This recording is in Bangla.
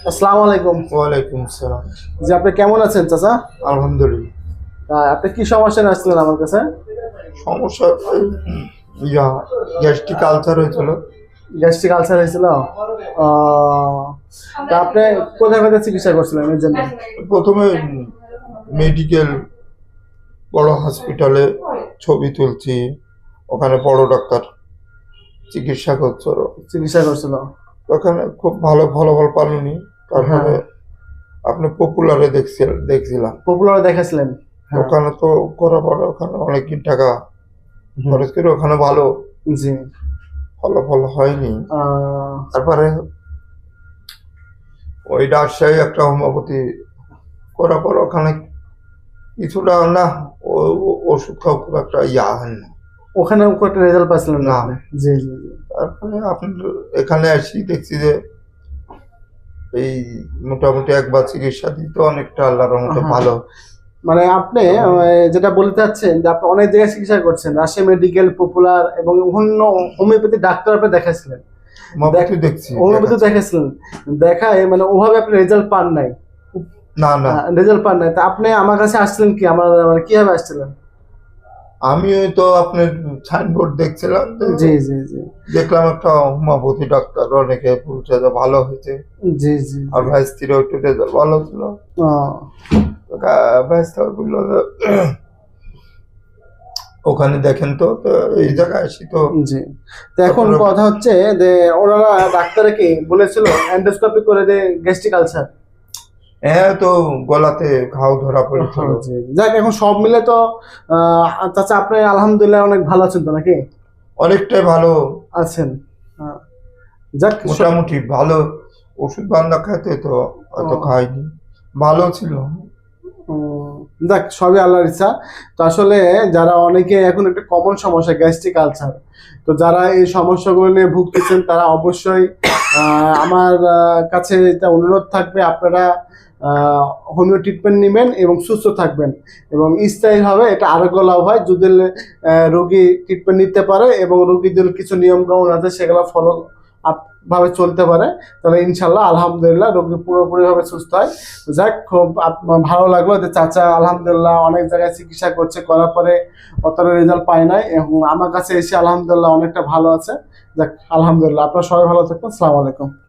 আসসালামু আলাইকুম। ওয়ালাইকুম সালাম। জি, আপনি কেমন আছেন চাচা? আলহামদুলিল্লাহ। আপনি কি সমস্যা নিয়ে আসছিলেন আমার কাছে? সমস্যা এই ইয়া গ্যাস্ট্রিক আলসার হয়েছিল। গ্যাস্ট্রিক আলসার হয়েছিল? তা আপনি কোথায় কোথায় চিকিৎসা করছিলেন এর জন্য? প্রথমে মেডিকেল বড় হসপিটালে ছবি তুলছি, ওখানে বড় ডাক্তার চিকিৎসা করছিল। চিকিৎসা করছিল? ওখানে খুব ভালো ফলাফল পাননি। তারপরে হ্যাঁ। আপনি পপুলারে দেখছিলাম। পপুলারে দেখাছিলেন? হ্যাঁ। ওখানে তো করার পরে ওখানে অনেকদিন টাকা হুম। খরচ করে ওখানে ভালো জি। ফলাফল হয়নি। আহ, তারপরে ওই রাজশাহী একটা হোমিওপ্যাথি করার পর ওখানে কিছুটা না, ওষুধ খাওয়া খুব একটা হয় না। ওখানে খুব একটা রেজাল্ট পাচ্ছিলেন না না। আপনি? জি জি জি। তারপরে আপনার এখানে আসি দেখছি যে এই মোটামুটি একবার চিকিৎসা দিতে অনেকটা আল্লাহর রহমতে হ্যাঁ। ভালো। মানে আপনি যেটা বলতে চাচ্ছেন যে আপনি অনেক জায়গায় চিকিৎসা করছেন, রাজশাহী মেডিকেল, পপুলার এবং অন্য হোমিওপ্যাথি ডাক্তার আপনি দেখাইছিলেন? হোমিওপ্যাথি দেখছি, হোমিওপ্যাথি দেখাইছিলেন, দেখায় মানে ওভাবে আপনি রেজাল্ট পান নাই? না না, রেজাল্ট পান নাই, তা আপনি আমার কাছে আসছিলেন কি, আমার মানে কিভাবে আসছিলেন? আমি ওই তো আপনার সাইনবোর্ড দেখছিলাম তো, জি জি জি। দেখলাম একটা হোমিওপ্যাথি ডাক্তার, অনেকে বলছে যে ভালো হয়েছে। জি জি আর জি। ভাই স্ত্রীর একটু রেজাল্ট ভালো ছিল। আহ, ভাই স্ত্রী বললো যে ওখানে দেখেন তো, তো এই জায়গায় আসি তো। জি। তো এখন কথা হচ্ছে যে ওনারা ডাক্তারে কি বলেছিল এন্ডোস্কোপি করে যে গ্যাস্ট্রিক আলসার? হ্যাঁ, তো গলাতে ঘাও ধরা পড়েছিল। জি। যাক, এখন সব মিলে তো চাচা আপনি আলহামদুলিল্লাহ অনেক ভালো আছেন তো নাকি? অনেকটাই ভালো, আছেন? আহ, যাক মোটামুটি ভালো। ওষুধ বান্ধা খাইতে তো অত খাইনি, ভালো ছিল। যাক, সবই আল্লাহর ইচ্ছা। তো আসলে যারা অনেকে এখন একটা কমন সমস্যা গ্যাস্ট্রিক আলসার, তো যারা এই সমস্যাগুলো নিয়ে ভুগতেছেন তারা অবশ্যই আমার কাছে এটা অনুরোধ থাকবে, আপনারা হোমিও ট্রিটমেন্ট নেবেন এবং সুস্থ থাকবেন এবং স্থায়ীভাবে এটা আরোগ্য লাভ হয় যদি রোগী ট্রিটমেন্ট নিতে পারে এবং রোগীদের কিছু নিয়ম কানুন আছে সেগুলো ফলো ভাবে চলতে পারে, তাহলে ইনশাল্লাহ আলহামদুলিল্লাহ রোগী পুরোপুরি ভাবে সুস্থ হয়। যাক, খুব ভালো লাগলো যে চাচা আলহামদুলিল্লাহ অনেক জায়গায় চিকিৎসা করছে, করার পরে অতটা রেজাল্ট পায় নাই এবং আমার কাছে এসে আলহামদুলিল্লাহ অনেকটা ভালো আছে। যাক আলহামদুলিল্লাহ, আপনারা সবাই ভালো থাকবেন। আসসালামু আলাইকুম।